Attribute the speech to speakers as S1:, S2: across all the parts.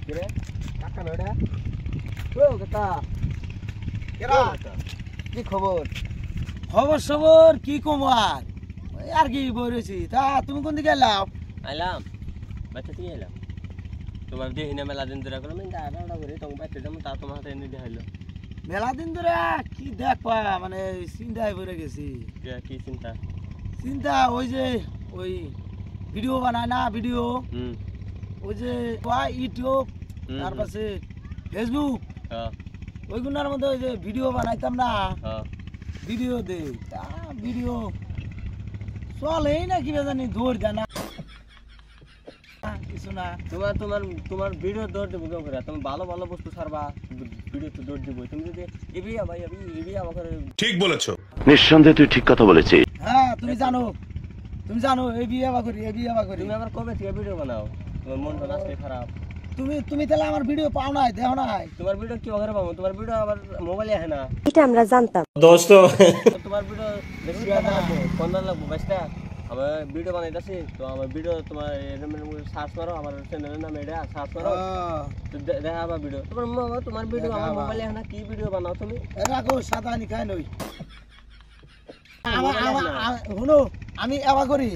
S1: কিরে কাকা নড়া ও কাকা কেরা কি খবর
S2: খবর কি কমার আর কি বইরেছি তা তুমি কোন দিকে এলাও
S1: আইলাম বাচ্চা দিয়ে এলাম তোমার দেহিনা মেলা দিন ধরে করলাম আড়াআড়া করে তোমার বাচ্চা যেমন তা তোমার হাতে এনে দেখাইলো
S2: মেলা দিন ধরে কি দেখবা মানে চিন্তায় পড়ে গেছি
S1: কি চিন্তা
S2: চিন্তা ওই যে ওই ভিডিও বানায় না ভিডিও ওই যে ইউটিউব তারপরে ফেসবুক ওইগুলোর মধ্যে ওই যে ভিডিও বানাইতাম না ভিডিও দে তা ভিডিও চলেই না কি জানি দৌড় দেয় না কিছু না
S1: তোমার ভিডিও দৌড় দেবো কেউ করে তুমি ভালো ভালো বস্তু ছাড়বা ভিডিও তো দৌড় দেবো তুমি যদি এবিয়া ভাই এবিয়া আমাকে
S3: ঠিক বলেছো
S4: নিঃসন্দেহে তুই ঠিক কথা বলেছিস
S2: হ্যাঁ তুমি জানো এই বিয়ে করি
S1: তুমি আবার কবে থেকে ভিডিও বানাও তোমার মনটা আজকে খারাপ
S2: তুমি তাহলে আমার ভিডিও পাও নাই দেখো নাই
S1: তোমার ভিডিও কি ওখানে পাবো তোমার ভিডিও আবার মোবাইলে আসে না
S5: এটা আমরা জানতাম
S1: দোস্ত তোমার ভিডিও বেশি লাগবে 15 লাগবে বাইসটা আমার ভিডিও বানাইতাছি তো আমার ভিডিও তোমার সার্চ মারো আমার চ্যানেলের নাম এটা সার্চ মারো তো দেখাবা ভিডিও তোমার ভিডিও আমার মোবাইলে আসে না কি ভিডিও বানাও তুমি
S2: রাখো সাদা নি খাই নই শুনো আমি এবা করি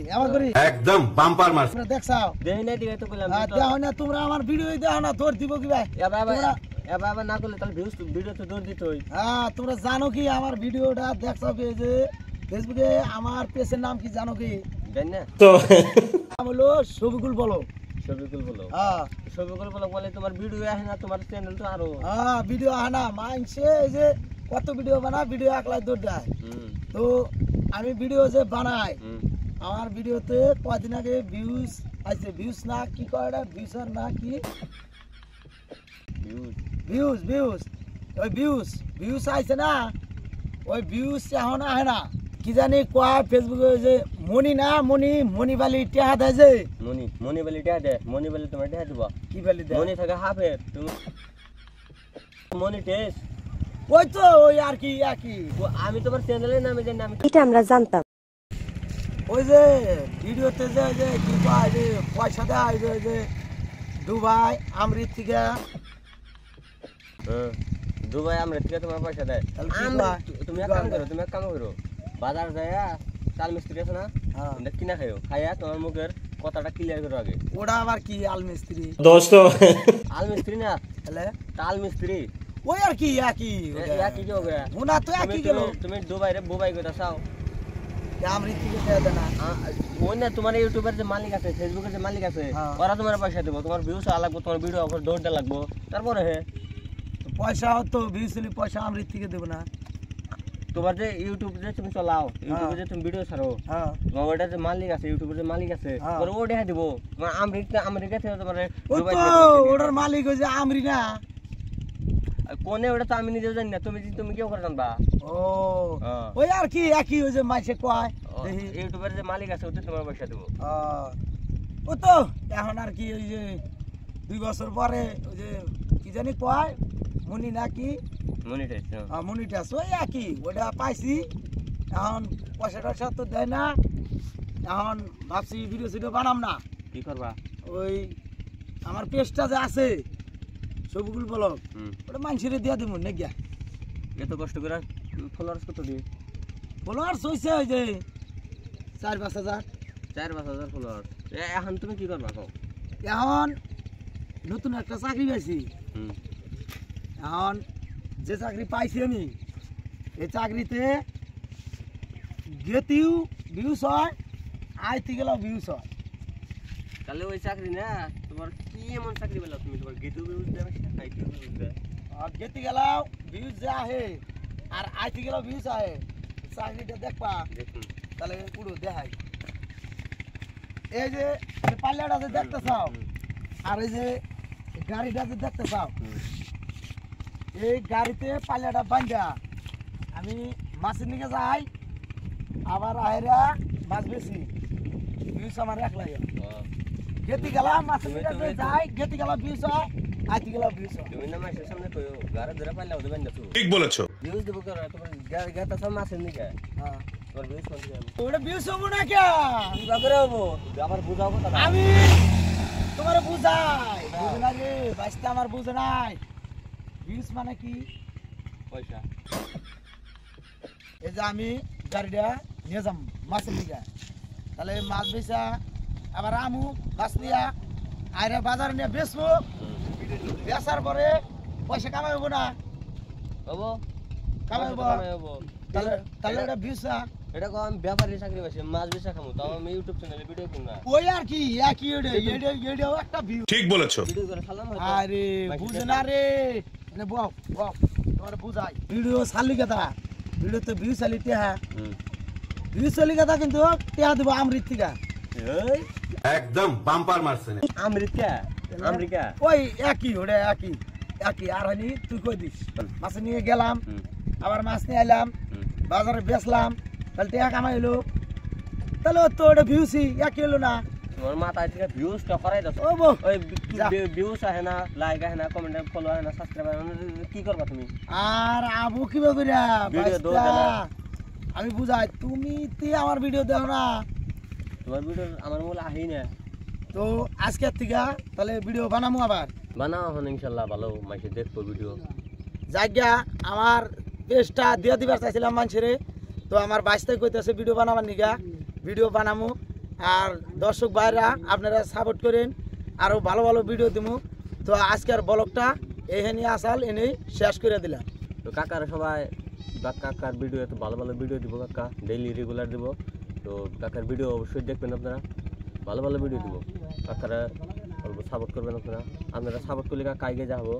S3: একদম বাম্পার মার
S2: দেখছাও
S1: দেই নাই দিকে তো কইলাম
S2: দেখো না তোমরা আমার ভিডিও দেখো না তোর দিব কি ভাই
S1: এবার না করলে তাহলে ভিডিও তো দৌড় দিতই
S2: হ্যাঁ তোমরা জানো কি আমার ভিডিওটা দেখছো কি যে ফেসবুকে আমার পেজের নাম কি জানো কি
S1: জানি না
S2: তো নাম হলো শফিকুল বলো হ্যাঁ
S1: শফিকুল বলো বলে তোমার ভিডিও আসে না তোমার চ্যানেল তো আরো
S2: হ্যাঁ ভিডিও আসে না মানছে এই যে কত ভিডিও বানা ভিডিও একলাই দৌড় দেয় তো আমি ভিডিও যে বানাই আমার ভিডিওতে কয়দিন আগে ভিউজ আছে ভিউজ না কি কয় এটা ভিউসার না কি ভিউজ ওই ভিউজ আইছে না ওই ভিউজ এখন আহে না কি জানি কয় ফেসবুকে যে মনি বালি টেহা দেয় যে
S1: মনি বালি টেহা দেয় মনি বালি তোমার টেহা দিব
S2: কি বালি দেয়
S1: মনি থাকে হাফে তুমি মনি টেস্ট
S2: ওই তো ওই আর কি একই
S1: আমি তোমার চ্যানেলের নামে জানি আমি
S5: এটা আমরা জানতাম
S2: ওই যে ভিডিওতে যে কি কয় যে পয়সা দেয় যে দুবাই আমৃত থেকে
S1: দুবাই আমৃত থেকে তোমার পয়সা দেয় তুমি এক কাম করো বাজার যায় চাল মিস্ত্রি আছে না কিনা খাইয়া তোমার মুখের কথাটা ক্লিয়ার করো আগে
S2: ওটা আবার কি আল মিস্ত্রি
S1: দোস্ত আল মিস্ত্রি না
S2: তাহলে
S1: তাল মিস্ত্রি
S2: ওই আর কি একই
S1: কি হবে
S2: ওনা তো একই গেল
S1: তুমি দুবাই কইতা চাও
S2: আমৃত থেকে দেয় না
S1: ওই না তোমার ইউটিউবের যে মালিক আছে ফেসবুকের যে মালিক আছে ওরা তোমার পয়সা দেবো তোমার ভিউজ লাগবে তোমার ভিডিও অফার দৌড়টা লাগবো তারপরে
S2: পয়সা হতো ভিউজ পয়সা আমৃত থেকে দেবো না
S1: তোমার যে ইউটিউব যে তুমি চালাও ইউটিউবে যে তুমি ভিডিও ছাড়ো তোমার ওটা যে মালিক আছে ইউটিউবের যে মালিক আছে তোমার ও দেখা দিব তোমার আমেরিকা থেকে তোমার
S2: ওটার মালিক হইছে আমেরিকা
S1: কোনে ওটা তো আমি নিজেও জানি না তুমি কি করে জানবা
S2: ও ওই আর কি একই হইছে মাইসে কয়
S1: ইউটিউবের যে মালিক আছে ওতে তোমার পয়সা দেব
S2: ও তো এখন আর কি ওই যে 2 বছর পরে ওই যে কি জানি কয় মনি নাকি মনিটাইজ ওই একই ওটা পাইছি এখন পয়সা তো দেয় না এখন ভাবছি ভিডিও বানাম না
S1: কি করবা
S2: ওই আমার পেজটা যে আছে শফিকুল ব্লগ ওটা মানুষের দিয়া দেবো না গিয়া
S1: এত কষ্ট করে ফলোয়ার্স কত দিয়ে
S2: ফলোয়ার্স হইছে ওই যে
S1: 4-5 হাজার ফলোয়ার এখন তুমি কি করবা কও
S2: এখন নতুন একটা চাকরি পাইছি এখন যে চাকরি পাইছি আমি এই চাকরিতে গেতিও ভিউজ হয় আইতে গেলেও ভিউজ হয়
S1: তাহলে ওই চাকরি না তোমার কি এমন চাকরি পেলাম তুমি তোমার গেতিও ভিউজ দেবে আইতেও ভিউজ দেবে
S2: আর গেতে গেলেও ভিউজ যে আহে আর আইতে গেলেও ভিউজ আহে চাকরিটা দেখবা
S1: দেখুন
S2: তাহলে পুরো দেখাই এই যে পাল্লাটা যে দেখতে চাও আর এই যে গাড়িটা যে দেখতে চাও এই গাড়িতে পাল্লাটা বান্ধা আমি মাছের নিকে যাই আবার আহেরা মাছ বেশি ভিউজ আমার এক লাগে গেতে গেলাম মাছের নিকে যাই গেতে গেলাম ভিউজ হয় আইতে গেলাম ভিউজ হয়
S1: তুমি না মাছের সামনে কইও গাড়ি ধরে পাল্লা ওদের বান্ধা তো
S3: ঠিক বলেছো
S1: ভিউজ দেব করে তোমার গাড়ি সব মাছের নিকে
S2: হ্যাঁ
S1: তোর ভিউজ কোন দিকে
S2: ওটা ভিউজ হবো না কে
S1: কি করে হবো আবার বুঝাও কথা
S2: আমি তোমারে বুঝাই বুঝলা রে বাইসটা আমার বুঝে নাই ভিউজ মানে কি
S1: পয়সা
S2: এই যে আমি গাড়িটা নিয়ে যাম মাছের লিগা তাহলে মাছ বেচা আবার আমু মাছ নিয়া আইরে বাজারে নিয়ে বেচবো বেচার পরে পয়সা কামাইব না
S1: হবো
S2: কামাইব
S1: হবো
S2: তাহলে তাহলে এটা ভিউজা
S1: এটা কো আমি ব্যাপারী চাকরি পাইছি মাছ বেচা খামু তাও আমি ইউটিউব চ্যানেলে ভিডিও করি না
S2: ওই আর কি একই এটাও একটা ভিউ
S3: ঠিক বলেছো
S1: ভিডিও করে খালাম হয়তো
S2: আরে বুঝে না রে মানে বাপ বাপ তোমার বুঝাই ভিডিও চালি কথা ভিডিও তো ভিউ চালিতে হ্যাঁ ভিউ চালি কথা কিন্তু টেহা দিব আমৃত থেকে
S1: এই
S3: একদম বাম্পার মারছেন
S1: আমেরিকা আমেরিকা
S2: ওই একই ওটা একই একই আর হয়নি তুই কই দিস মাছ নিয়ে গেলাম আবার মাছ নিয়ে এলাম বাজারে বেচলাম তাহলে টেহা কামাই হলো তাহলে তো ওটা ভিউসি একই হলো না
S1: তোমার মাথায় থেকে ভিউজ টা করাই দাও
S2: ও বো
S1: ওই
S2: যা।
S1: ভিউজ আহে না লাইক আহে না কমেন্ট ফলো আহে না সাবস্ক্রাইব আহে না কি করবা তুমি
S2: আর আবু কিভাবে করিয়া
S1: ভিডিও দৌড়
S2: বাইস্তা,
S1: দেনা।
S2: আমি বুঝাই তুমি তুই আমার ভিডিও দেখো না
S1: তোমার ভিডিও আমার মূল আহি না
S2: তো আজকের থেকে তাহলে ভিডিও বানাবো আবার
S1: বানাও এখন ইনশাআল্লাহ ভালো মাইসে দেখবো ভিডিও
S2: জায়গা আমার পেজটা দিয়ে দিবার চাইছিলাম মানুষেরে তো আমার বাইশটাই কইতেছে ভিডিও বানাবার নিগা ভিডিও বানামু আর দর্শক ভাইরা আপনারা সাপোর্ট করেন আরও ভালো ভালো ভিডিও দিমু তো আজকের ব্লগটা এখানে আসাল এনেই শেষ করে দিলাম
S1: তো কাকার সবাই কাকার ভিডিও এত ভালো ভালো ভিডিও দিব কাকা ডেইলি রেগুলার দিব তো কাকার ভিডিও অবশ্যই দেখবেন আপনারা ভালো ভালো ভিডিও দিব কাকারা অল্প সাপোর্ট করবেন আপনারা সাপোর্ট করলে কাকা আগে যাবো